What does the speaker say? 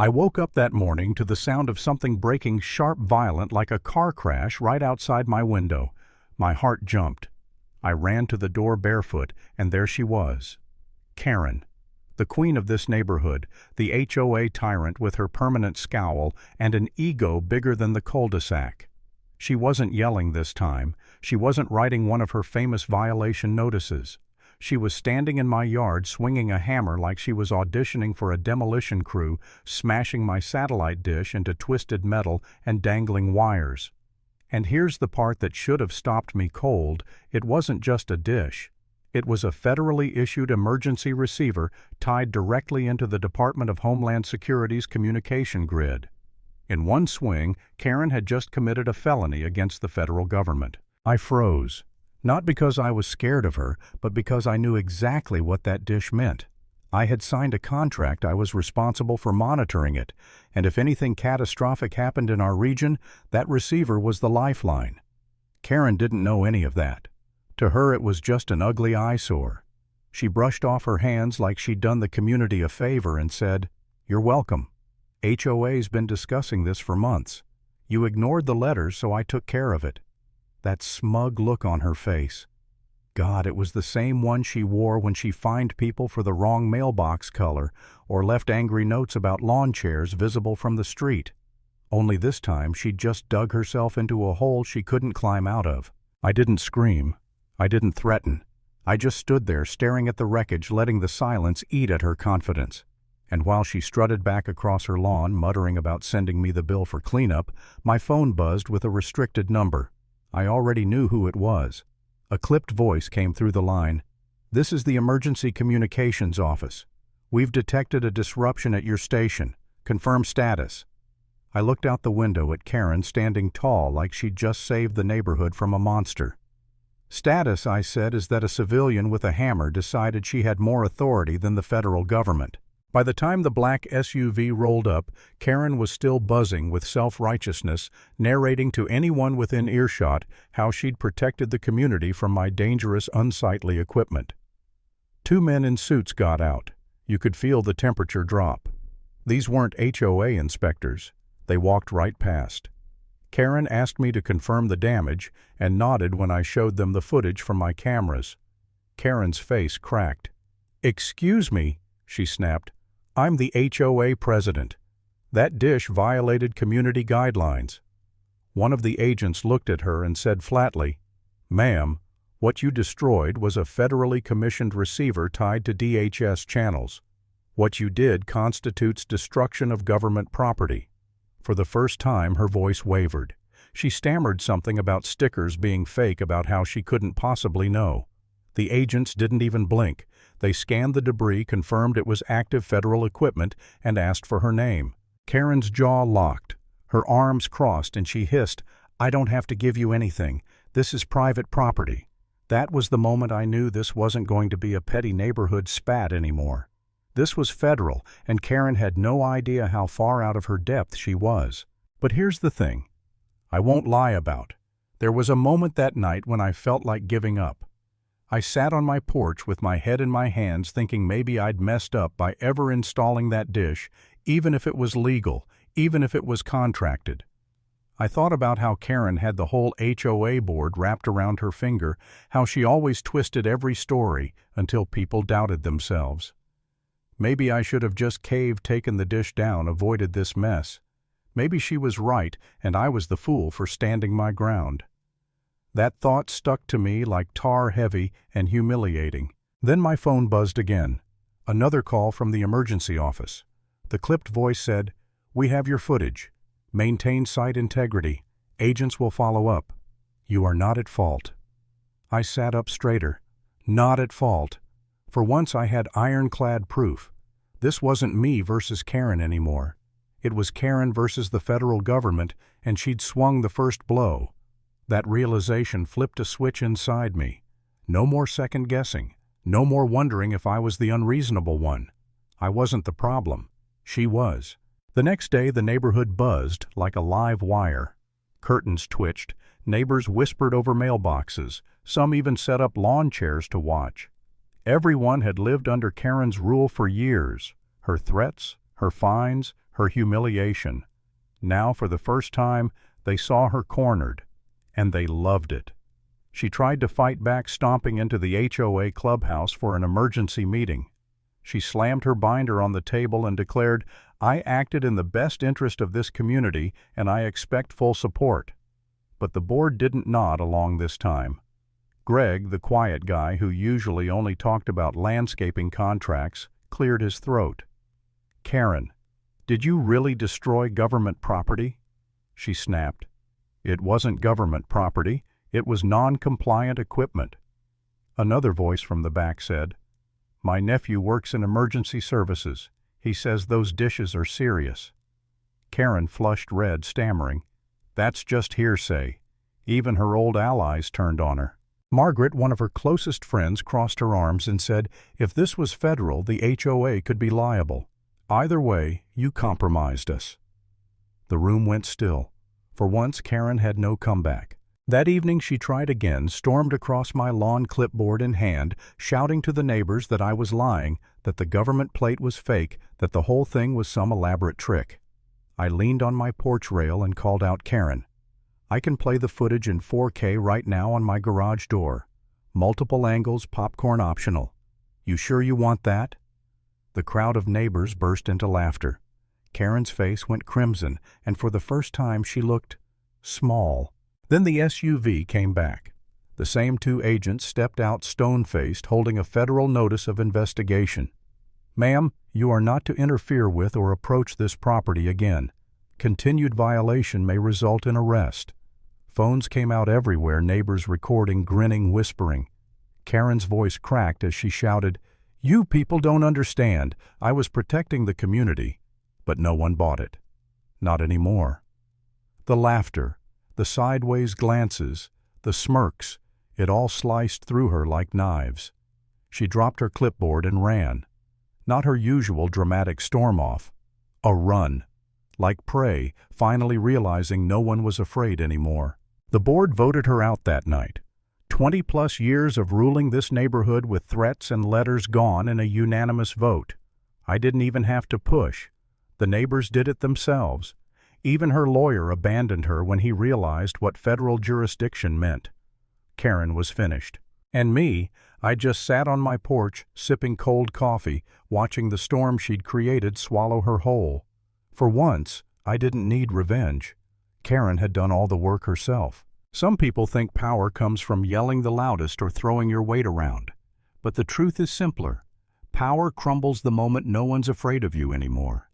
I woke up that morning to the sound of something breaking sharp, violent, like a car crash right outside my window. My heart jumped. I ran to the door barefoot, and there she was. Karen, the queen of this neighborhood, the HOA tyrant with her permanent scowl and an ego bigger than the cul-de-sac. She wasn't yelling this time. She wasn't writing one of her famous violation notices. She was standing in my yard swinging a hammer like she was auditioning for a demolition crew, smashing my satellite dish into twisted metal and dangling wires. And here's the part that should have stopped me cold. It wasn't just a dish. It was a federally issued emergency receiver tied directly into the Department of Homeland Security's communication grid. In one swing, Karen had just committed a felony against the federal government. I froze. Not because I was scared of her, but because I knew exactly what that dish meant. I had signed a contract. I was responsible for monitoring it, and if anything catastrophic happened in our region, that receiver was the lifeline. Karen didn't know any of that. To her it was just an ugly eyesore. She brushed off her hands like she'd done the community a favor and said, "You're welcome. HOA's been discussing this for months. You ignored the letters, so I took care of it." That smug look on her face. God, it was the same one she wore when she fined people for the wrong mailbox color or left angry notes about lawn chairs visible from the street. Only this time she'd just dug herself into a hole she couldn't climb out of. I didn't scream. I didn't threaten. I just stood there staring at the wreckage, letting the silence eat at her confidence. And while she strutted back across her lawn, muttering about sending me the bill for cleanup, my phone buzzed with a restricted number. I already knew who it was. A clipped voice came through the line. "This is the Emergency Communications Office. We've detected a disruption at your station. Confirm status." I looked out the window at Karen standing tall like she'd just saved the neighborhood from a monster. "Status," I said, "is that a civilian with a hammer decided she had more authority than the federal government." By the time the black SUV rolled up, Karen was still buzzing with self-righteousness, narrating to anyone within earshot how she'd protected the community from my dangerous, unsightly equipment. Two men in suits got out. You could feel the temperature drop. These weren't HOA inspectors. They walked right past. Karen asked me to confirm the damage and nodded when I showed them the footage from my cameras. Karen's face cracked. "Excuse me," she snapped. "I'm the HOA president. That dish violated community guidelines." One of the agents looked at her and said flatly, "Ma'am, what you destroyed was a federally commissioned receiver tied to DHS channels. What you did constitutes destruction of government property." For the first time, her voice wavered. She stammered something about stickers being fake, about how she couldn't possibly know. The agents didn't even blink. They scanned the debris, confirmed it was active federal equipment, and asked for her name. Karen's jaw locked. Her arms crossed, and she hissed, "I don't have to give you anything. This is private property." That was the moment I knew this wasn't going to be a petty neighborhood spat anymore. This was federal, and Karen had no idea how far out of her depth she was. But here's the thing I won't lie about. There was a moment that night when I felt like giving up. I sat on my porch with my head in my hands thinking maybe I'd messed up by ever installing that dish, even if it was legal, even if it was contracted. I thought about how Karen had the whole HOA board wrapped around her finger, how she always twisted every story until people doubted themselves. Maybe I should have just caved, taken the dish down, avoided this mess. Maybe she was right, and I was the fool for standing my ground. That thought stuck to me like tar, heavy and humiliating. Then my phone buzzed again. Another call from the emergency office. The clipped voice said, "We have your footage. Maintain site integrity. Agents will follow up. You are not at fault." I sat up straighter. Not at fault. For once I had ironclad proof. This wasn't me versus Karen anymore. It was Karen versus the federal government, and she'd swung the first blow. That realization flipped a switch inside me. No more second guessing. No more wondering if I was the unreasonable one. I wasn't the problem. She was. The next day the neighborhood buzzed like a live wire. Curtains twitched. Neighbors whispered over mailboxes. Some even set up lawn chairs to watch. Everyone had lived under Karen's rule for years. Her threats, her fines, her humiliation. Now, for the first time, they saw her cornered, and they loved it. She tried to fight back, stomping into the HOA clubhouse for an emergency meeting. She slammed her binder on the table and declared, "I acted in the best interest of this community, and I expect full support." But the board didn't nod along this time. Greg, the quiet guy who usually only talked about landscaping contracts, cleared his throat. "Karen, did you really destroy government property?" She snapped. "It wasn't government property. It was non-compliant equipment." Another voice from the back said, "My nephew works in emergency services. He says those dishes are serious." Karen flushed red, stammering, "That's just hearsay." Even her old allies turned on her. Margaret, one of her closest friends, crossed her arms and said, "If this was federal, the HOA could be liable. Either way, you compromised us." The room went still. For once, Karen had no comeback. That evening she tried again, stormed across my lawn, clipboard in hand, shouting to the neighbors that I was lying, that the government plate was fake, that the whole thing was some elaborate trick. I leaned on my porch rail and called out, "Karen, I can play the footage in 4K right now on my garage door. Multiple angles, popcorn optional. You sure you want that?" The crowd of neighbors burst into laughter. Karen's face went crimson, and for the first time she looked small. Then the SUV came back. The same two agents stepped out stone-faced, holding a federal notice of investigation. "Ma'am, you are not to interfere with or approach this property again. Continued violation may result in arrest." Phones came out everywhere, neighbors recording, grinning, whispering. Karen's voice cracked as she shouted, "You people don't understand. I was protecting the community." But no one bought it. Not anymore. The laughter, the sideways glances, the smirks, it all sliced through her like knives. She dropped her clipboard and ran. Not her usual dramatic storm-off. A run. Like prey, finally realizing no one was afraid anymore. The board voted her out that night. 20-plus years of ruling this neighborhood with threats and letters gone in a unanimous vote. I didn't even have to push. The neighbors did it themselves. Even her lawyer abandoned her when he realized what federal jurisdiction meant. Karen was finished. And me, I just sat on my porch, sipping cold coffee, watching the storm she'd created swallow her whole. For once, I didn't need revenge. Karen had done all the work herself. Some people think power comes from yelling the loudest or throwing your weight around. But the truth is simpler. Power crumbles the moment no one's afraid of you anymore.